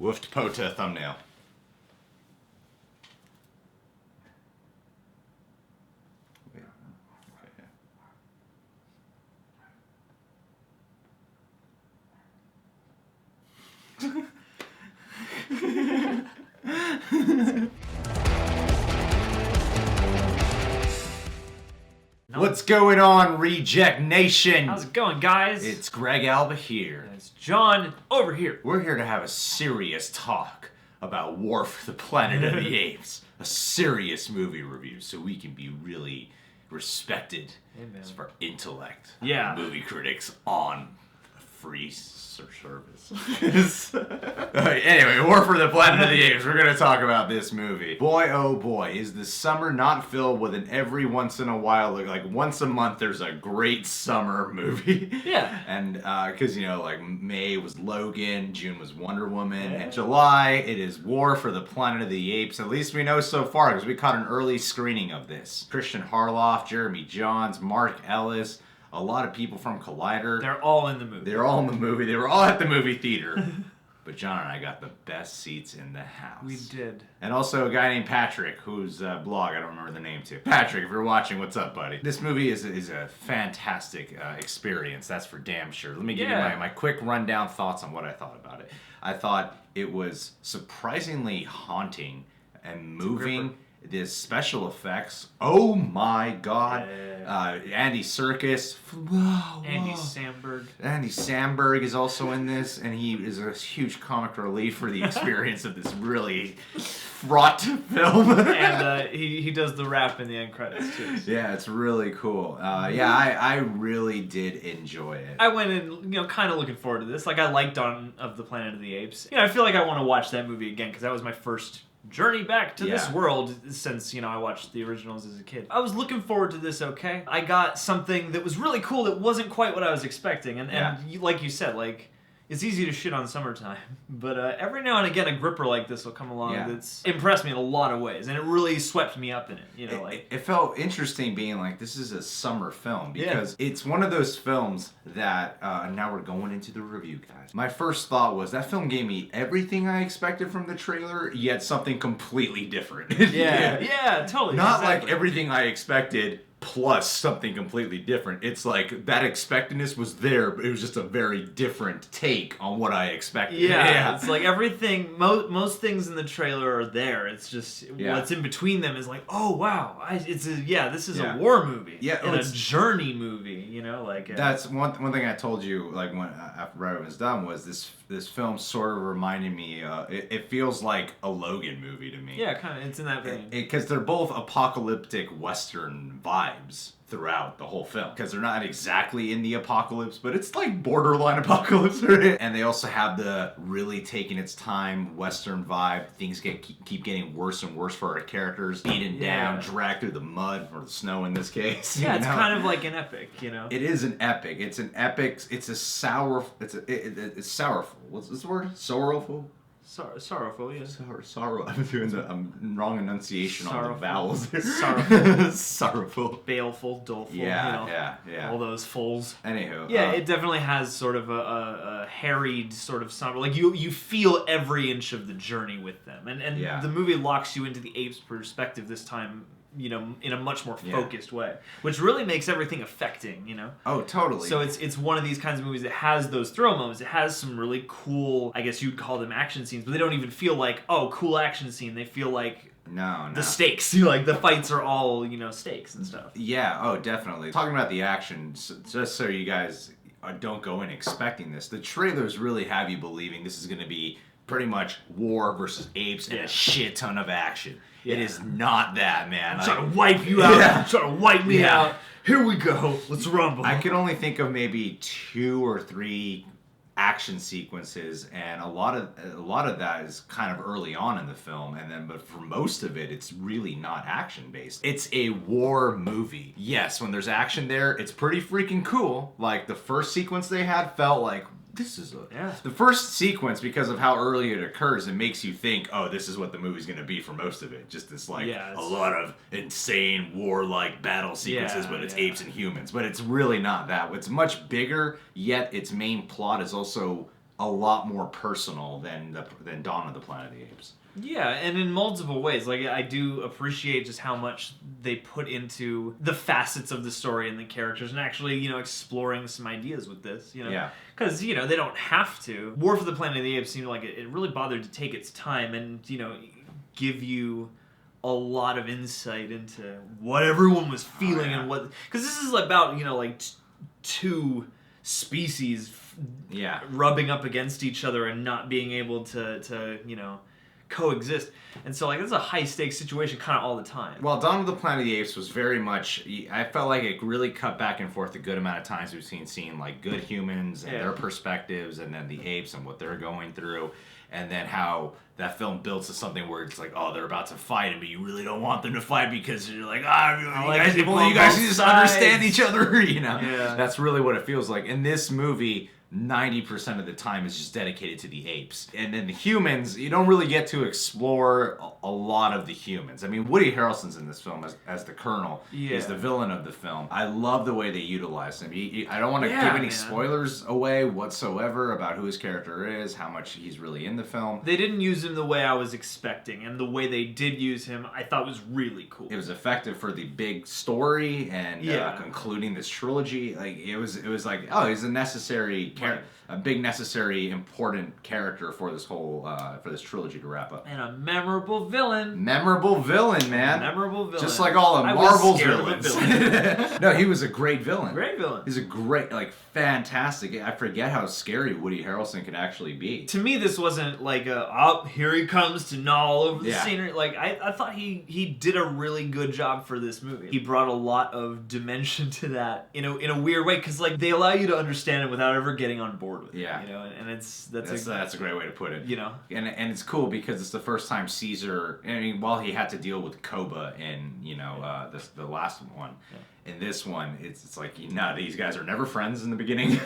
Woofed Pota thumbnail. Wait, okay. What's going on, Reject Nation? How's it going, guys? It's Greg Alba here. And it's John over here. We're here to have a serious talk about War for the Planet of the Apes. A serious movie review, so we can be really respected as our intellect. Yeah. Movie critics on a free service. Anyway, War for the Planet of the Apes. We're going to talk about this movie. Boy, oh boy, is the summer not filled with an every once in a while, like once a month, there's a great summer movie. Yeah. And because, like May was Logan, June was Wonder Woman, and July it is War for the Planet of the Apes. At least we know so far, because we caught an early screening of this. Christian Harloff, Jeremy Johns, Mark Ellis, a lot of people from Collider. They're all in the movie. They're all in the movie. They were all at the movie theater. But John and I got the best seats in the house. We did. And also a guy named Patrick, whose blog, I don't remember the name to. Patrick, if you're watching, what's up, buddy? This movie is a fantastic experience, that's for damn sure. Let me give you my quick rundown thoughts on what I thought about it. I thought it was surprisingly haunting and moving. The special effects, oh my god. Andy Serkis. Andy Samberg. Andy Samberg is also in this, and he is a huge comic relief for the experience of this really fraught film. And he does the rap in the end credits, too. So. Yeah, it's really cool. I really did enjoy it. I went in, kind of looking forward to this. Like, I liked Dawn of the Planet of the Apes. I feel like I want to watch that movie again, because that was my first journey back to this world since, I watched the originals as a kid. I was looking forward to this, okay? I got something that was really cool that wasn't quite what I was expecting. And like you said, it's easy to shit on summertime, but every now and again a gripper like this will come along that's impressed me in a lot of ways, and it really swept me up in it, It felt interesting being like, this is a summer film, because it's one of those films that, now we're going into the review, guys. My first thought was, that film gave me everything I expected from the trailer, yet something completely different. Yeah, totally. Not like everything I expected, plus something completely different. It's like that expectedness was there, but it was just a very different take on what I expected. Yeah. It's like everything, most things in the trailer are there. It's just what's in between them is like, oh wow, this is a war movie. Yeah, and a journey movie. That's one thing I told you, like when after it was done, was this film sort of reminded me. It feels like a Logan movie to me. Yeah, kind of. It's in that vein. Because they're both apocalyptic Western vibes throughout the whole film. Because they're not exactly in the apocalypse, but it's like borderline apocalypse. And they also have the really taking its time Western vibe. Things keep getting worse and worse for our characters. Beaten down, dragged through the mud, or the snow in this case. Yeah, it's kind of like an epic, It is an epic. It's an epic. It's a sour. It's sorrowful. What's this word? Sorrowful? Sorrowful, yeah. Sorrow. I'm doing the wrong enunciation on the vowels. Sorrowful. Sorrowful. Baleful, doleful. Yeah. All those fulls. Anywho. Yeah, it definitely has sort of a harried sort of somber. Like you feel every inch of the journey with them, and the movie locks you into the ape's perspective this time. In a much more focused way, which really makes everything affecting, Oh, totally. So it's one of these kinds of movies that has those thrill moments. It has some really cool, I guess you'd call them action scenes, but they don't even feel like, oh, cool action scene. They feel like the stakes. Like the fights are all, stakes and stuff. Yeah, oh, definitely. Talking about the action, just so you guys don't go in expecting this, the trailers really have you believing this is going to be pretty much war versus apes and a shit ton of action. It is not that, man. I'm trying to wipe you out. I'm trying to wipe me out. Here we go. Let's rumble. I can only think of maybe 2 or 3 action sequences, and a lot of that is kind of early on in the film, but for most of it, it's really not action based. It's a war movie. Yes, when there's action there, it's pretty freaking cool. Like the first sequence they had felt like, this is the first sequence, because of how early it occurs, it makes you think, oh, this is what the movie's going to be for most of it. Just this a lot of insane war-like battle sequences, but it's apes and humans. But it's really not that. It's much bigger, yet its main plot is also a lot more personal than Dawn of the Planet of the Apes. Yeah, and in multiple ways. Like, I do appreciate just how much they put into the facets of the story and the characters, and actually, you know, exploring some ideas with this, you know? Yeah. Because, you know, they don't have to. War for the Planet of the Apes seemed like it really bothered to take its time and, you know, give you a lot of insight into what everyone was feeling and what... Because this is about, you know, like, two species rubbing up against each other and not being able to you know, coexist. And so, like, it's a high-stakes situation kind of all the time. Well, Dawn of the Planet of the Apes was very much... I felt like it really cut back and forth a good amount of times between seeing, like, good humans and their perspectives, and then the apes and what they're going through, and then how that film builds to something where it's like, oh, they're about to fight, but you really don't want them to fight because you're like, you guys just understand each other, you know? Yeah. That's really what it feels like. In this movie... 90% of the time is just dedicated to the apes. And then the humans, you don't really get to explore a lot of the humans. I mean, Woody Harrelson's in this film as the Colonel. He's the villain of the film. I love the way they utilize him. I don't want to give any spoilers away whatsoever about who his character is, how much he's really in the film. They didn't use him the way I was expecting, and the way they did use him, I thought was really cool. It was effective for the big story and concluding this trilogy. Like, it was like, oh, he's a necessary a big, necessary, important character for this whole for this trilogy to wrap up. And a memorable villain. Memorable villain, man. Memorable villain. Just like all of Marvel's villains. No, he was a great villain. Great villain. He's a great, like, fantastic. I forget how scary Woody Harrelson could actually be. To me, this wasn't like here he comes to gnaw all over the scenery. Like, I thought he did a really good job for this movie. He brought a lot of dimension to that in a weird way, because, like, they allow you to understand it without ever getting on board with it. You know, and that's a great way to put it. You know, and it's cool because it's the first time Caesar. I mean, while he had to deal with Koba in the last one. In this one, it's like, these guys are never friends in the beginning,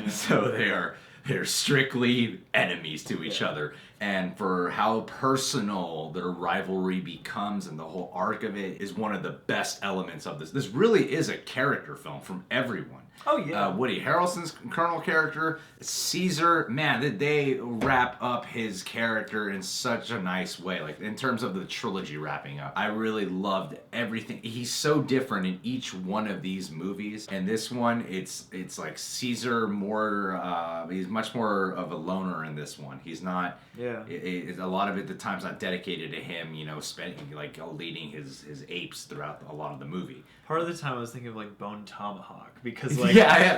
so they're strictly enemies to each other. And for how personal their rivalry becomes and the whole arc of it is one of the best elements of this. This really is a character film from everyone. Oh, yeah. Woody Harrelson's Colonel character, Caesar, man, they wrap up his character in such a nice way. Like, in terms of the trilogy wrapping up, I really loved everything. He's so different in each one of these movies. And this one, it's like Caesar more, he's much more of a loner in this one. He's not... a lot of it, the time's not dedicated to him, spending, like, leading his apes throughout a lot of the movie. Part of the time I was thinking of, like, Bone Tomahawk, because, like...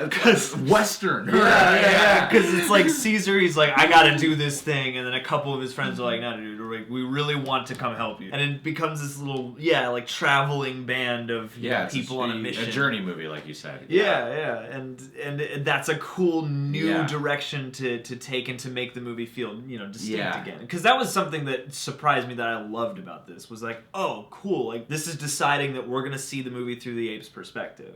because Western. Because it's like Caesar, he's like, I gotta do this thing, and then a couple of his friends are like, no, dude, we really want to come help you. And it becomes this little, like, traveling band of people on a mission. A journey movie, like you said. And that's a cool new direction to take and to make the movie feel, distinct again. Because that was something that surprised me that I loved about this, was like, oh, cool, like, this is deciding that we're gonna see the movie through the apes' perspective.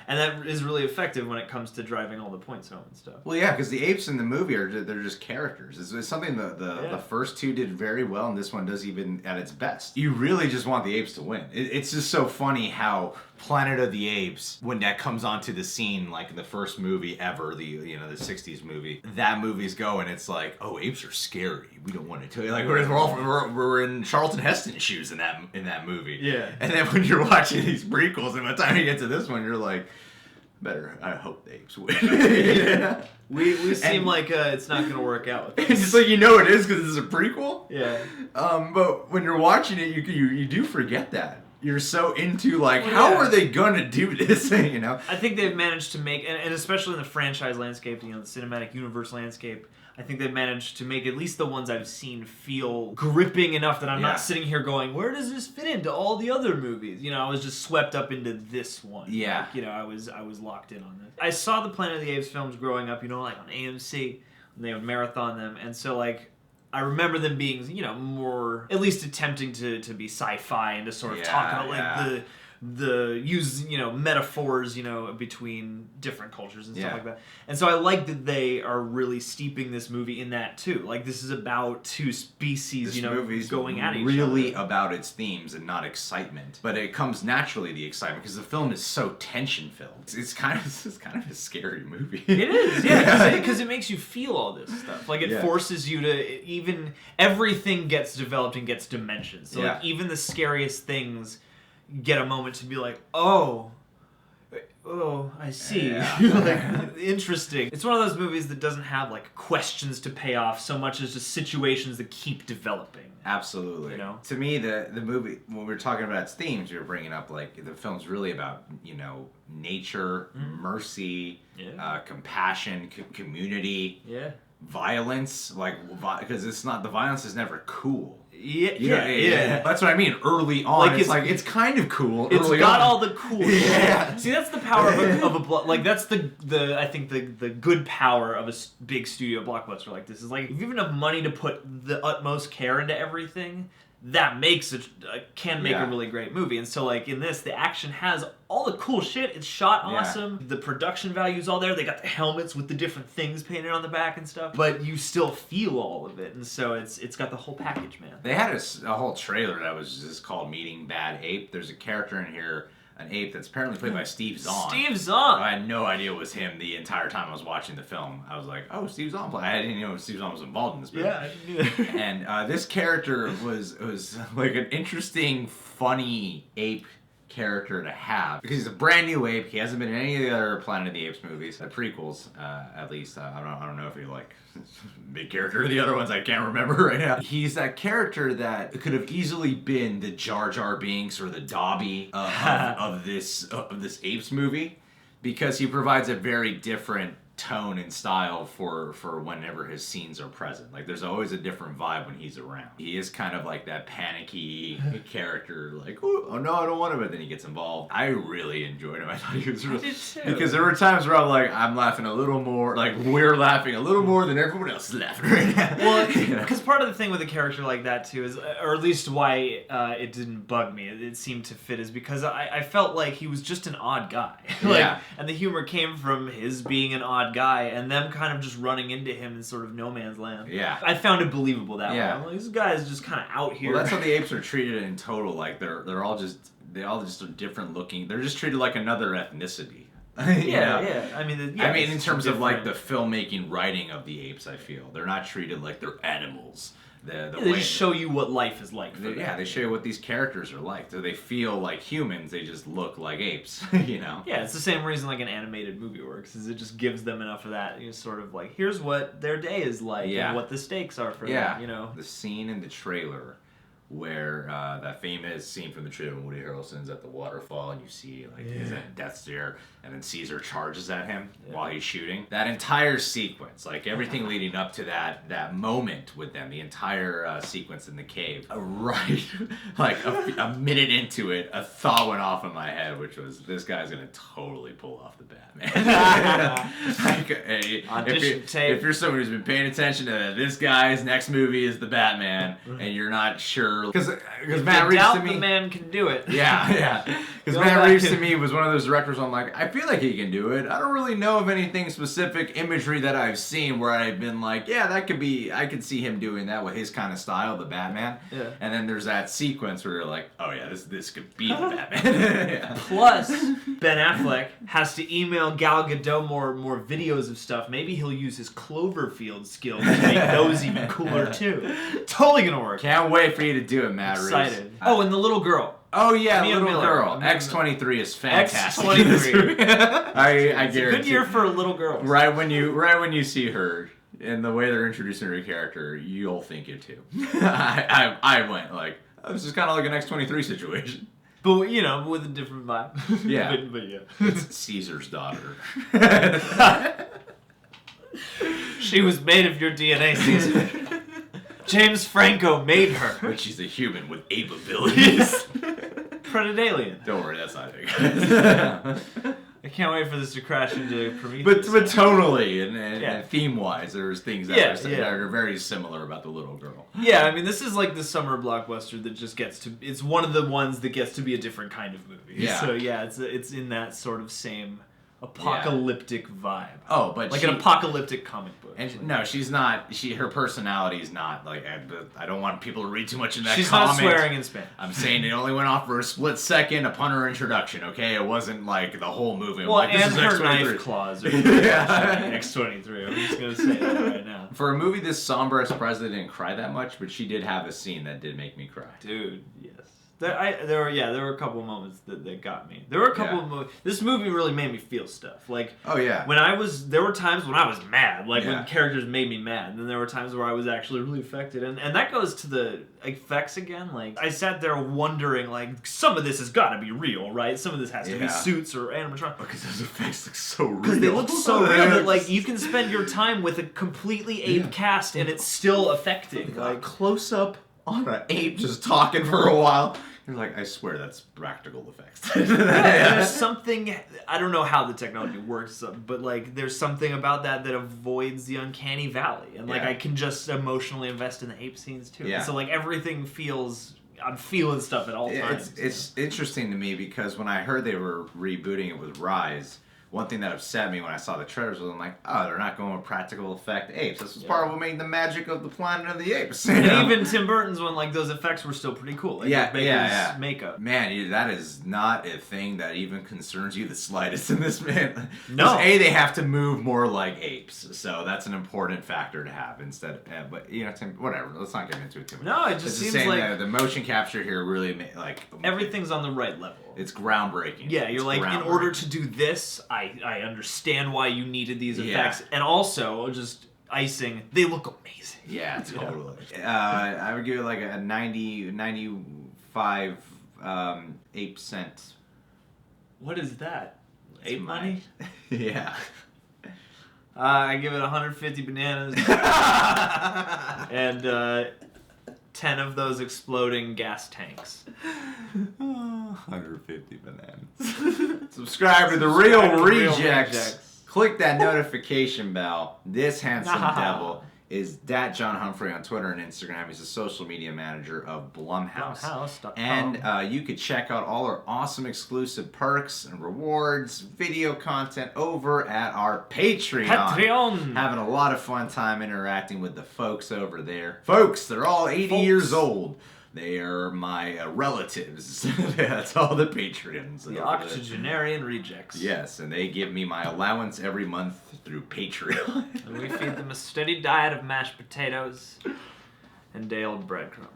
And that is really effective when it comes to driving all the points home and stuff. Well, because the apes in the movie they're just characters. It's something the first two did very well, and this one does even at its best. You really just want the apes to win. It's just so funny how Planet of the Apes, when that comes onto the scene, like in the first movie ever, the 60s movie, that movie's going, it's like, oh, apes are scary. We don't want to tell you. Like, we're in Charlton Heston's shoes in that movie. And then when you're watching these prequels, and by the time you get to this one, you're like, I hope the apes win. We seem like it's not going to work out with this. It's just like, it is because it's a prequel. But when you're watching it, you do forget that. You're so into, like, how are they gonna do this? I think they've managed to make, and especially in the franchise landscape, the cinematic universe landscape, I think they've managed to make at least the ones I've seen feel gripping enough that I'm not sitting here going, where does this fit into all the other movies? I was just swept up into this one. Like, I was locked in on this. I saw the Planet of the Apes films growing up, like on AMC, and they would marathon them, and so, like, I remember them being, more, at least attempting to be sci-fi and to sort of talk about, like, use metaphors between different cultures and stuff Yeah. like that. And so I like that they are really steeping this movie in that too. Like, this is about two species, This movie's going at each really other. about its themes and not excitement, but it comes naturally, the excitement, because the film is so tension filled. It's kind of a scary movie. It is, yeah, because it makes you feel all this stuff. Like, it Yeah. forces you to everything gets developed and gets dimensions. So like, Yeah. even the scariest things get a moment to be like, oh, I see. Yeah. Like, interesting. It's one of those movies that doesn't have like questions to pay off so much as just situations that keep developing. Absolutely. To me, the movie, when we're talking about its themes, you're bringing up, like, the film's really about, nature, mercy, compassion, community, violence, like, because the violence is never cool. Yeah. That's what I mean. Early on, it's kind of cool. It's early got on. all the cool shit. See, that's the power of a like, that's I think the good power of a big studio blockbuster like this is, like, if you have enough money to put the utmost care into everything, that makes can make a really great movie. And so, like, in this, the action has all the cool shit. It's shot awesome. The production value's all there. They got the helmets with the different things painted on the back and stuff. But you still feel all of it. And so it's got the whole package, man. They had a whole trailer that was just called Meeting Bad Ape. There's a character in here, an ape, that's apparently played by Steve Zahn. Steve Zahn! I had no idea it was him the entire time I was watching the film. I was like, oh, Steve Zahn. I didn't know Steve Zahn was involved in this movie. Yeah. And this character was like an interesting, funny ape character to have, because he's a brand new ape. He hasn't been in any of the other Planet of the Apes movies, the prequels, at least. I don't know if he, like, big character. The other ones I can't remember right now. He's that character that could have easily been the Jar Jar Binks or the Dobby of this Apes movie, because he provides a very different tone and style for whenever his scenes are present. Like, there's always a different vibe when he's around. He is kind of like that panicky character, like, oh no, I don't want him, but then he gets involved. I really enjoyed him. I thought he was really... Because there were times where I'm laughing a little more, like, we're laughing a little more than everyone else is laughing right now. Well, because part of the thing with a character like that, too, is, or at least why it didn't bug me, it seemed to fit, is because I felt like he was just an odd guy. And the humor came from his being an odd guy and them kind of just running into him in sort of no man's land. Yeah. I found it believable that way. Yeah. I'm like, this guy is just kind of out here. Well, that's how the apes are treated in total. Like, they all just are different looking. They're just treated like another ethnicity. Yeah. I mean, in terms of, like, the filmmaking writing of the apes, I feel they're not treated like they're animals. They just show you what life is like. They show you what these characters are like. So they feel like humans, they just look like apes, Yeah, it's the same reason, like, an animated movie works, is it just gives them enough of that, sort of like, here's what their day is like, and what the stakes are for them, The scene in the trailer where that famous scene from the trailer when Woody Harrelson's at the waterfall and you see, like, he's at death's stare and then Caesar charges at him while he's shooting. That entire sequence, like, everything leading up to that moment with them, the entire sequence in the cave, right, like, a minute into it, a thought went off in my head, which was, this guy's gonna totally pull off the Batman. Like, if you're someone who's been paying attention to this guy's next movie is the Batman, and you're not sure, because Matt Reeves to me, the man can do it. Yeah. Because Matt Reeves to me was one of those directors. I'm like, I feel like he can do it. I don't really know of anything specific imagery that I've seen where I've been like, yeah, that could be. I could see him doing that with his kind of style, the Batman. Yeah. And then there's that sequence where you're like, oh yeah, this could be the Batman. Plus, Ben Affleck has to email Gal Gadot more videos of stuff. Maybe he'll use his Cloverfield skills to make those even cooler too. Totally gonna work. Can't wait for you to do it, Matt Reeves. Excited. Oh, and the little girl. Oh yeah, Mia little Miller. girl. X-23 is fantastic. X-23. I It's a guarantee. good year for little girls. Right when you see her and the way they're introducing her character, you'll think it too. I went like, oh, this is kind of like an X-23 situation. But, with a different vibe. Yeah. but yeah. It's Caesar's daughter. She was made of your DNA, Caesar. James Franco made her. But she's a human with ape abilities. Predalien. Don't worry, that's not it. I can't wait for this to crash into Prometheus. But tonally and theme-wise, there's things that are very similar about the little girl. Yeah, I mean, this is like the summer blockbuster that just gets to... It's one of the ones that gets to be a different kind of movie. Yeah. So yeah, it's in that sort of same apocalyptic vibe. Oh, but like an apocalyptic comic book. And no, she's not. Her personality is not like. I don't want people to read too much in that. She's comment. not swearing in Spanish. I'm saying it only went off for a split second upon her introduction. Okay, it wasn't like the whole movie. Well, like, and her knife claws are X-23. I'm just gonna say that right now. For a movie this somber, as President didn't cry that much, but she did have a scene that did make me cry. Dude, yes. There were a couple of moments that got me. There were a couple of this movie really made me feel stuff. Like, oh yeah, there were times when I was mad, like when characters made me mad, and then there were times where I was actually really affected, and that goes to the effects again. Like, I sat there wondering, like, some of this has got to be real, right? Some of this has to be suits or animatronics. Because those effects look so real. Because they look so real that, like, you can spend your time with a completely ape cast and it's still affecting. Like, close up on an ape just talking for a while. You're like, I swear that's practical effects. There's something, I don't know how the technology works, but like there's something about that avoids the uncanny valley. And like I can just emotionally invest in the ape scenes too. Yeah. So like everything feels, I'm feeling stuff at all times. It's interesting to me because when I heard they were rebooting it with Rise, one thing that upset me when I saw the trailers was I'm like, oh, they're not going with practical effect apes. This was part of what made the magic of the Planet of the Apes. And even Tim Burton's one, like those effects were still pretty cool. Like, makeup. Man, that is not a thing that even concerns you the slightest in this man. No. They have to move more like apes, so that's an important factor to have instead. But whatever. Let's not get into it too much. No, it just seems like the motion capture here really everything's on the right level. It's groundbreaking. Yeah, you're like, in order to do this, I understand why you needed these effects. And also, just icing, they look amazing. Yeah, totally. I would give it like a 95 ape cent. What is that? Ape money? Yeah. I give it 150 bananas. And 10 of those exploding gas tanks. 150 bananas. Subscribe to The Real Rejects. Click that notification bell. This handsome devil is Dat John Humphrey on Twitter and Instagram. He's a social media manager of Blumhouse. And you could check out all our awesome exclusive perks and rewards, video content over at our Patreon. Having a lot of fun time interacting with the folks over there. Folks, they're all 80 years old. They are my relatives. That's all the Patreons. The octogenarian rejects. Yes, and they give me my allowance every month through Patreon. And we feed them a steady diet of mashed potatoes and day-old breadcrumbs.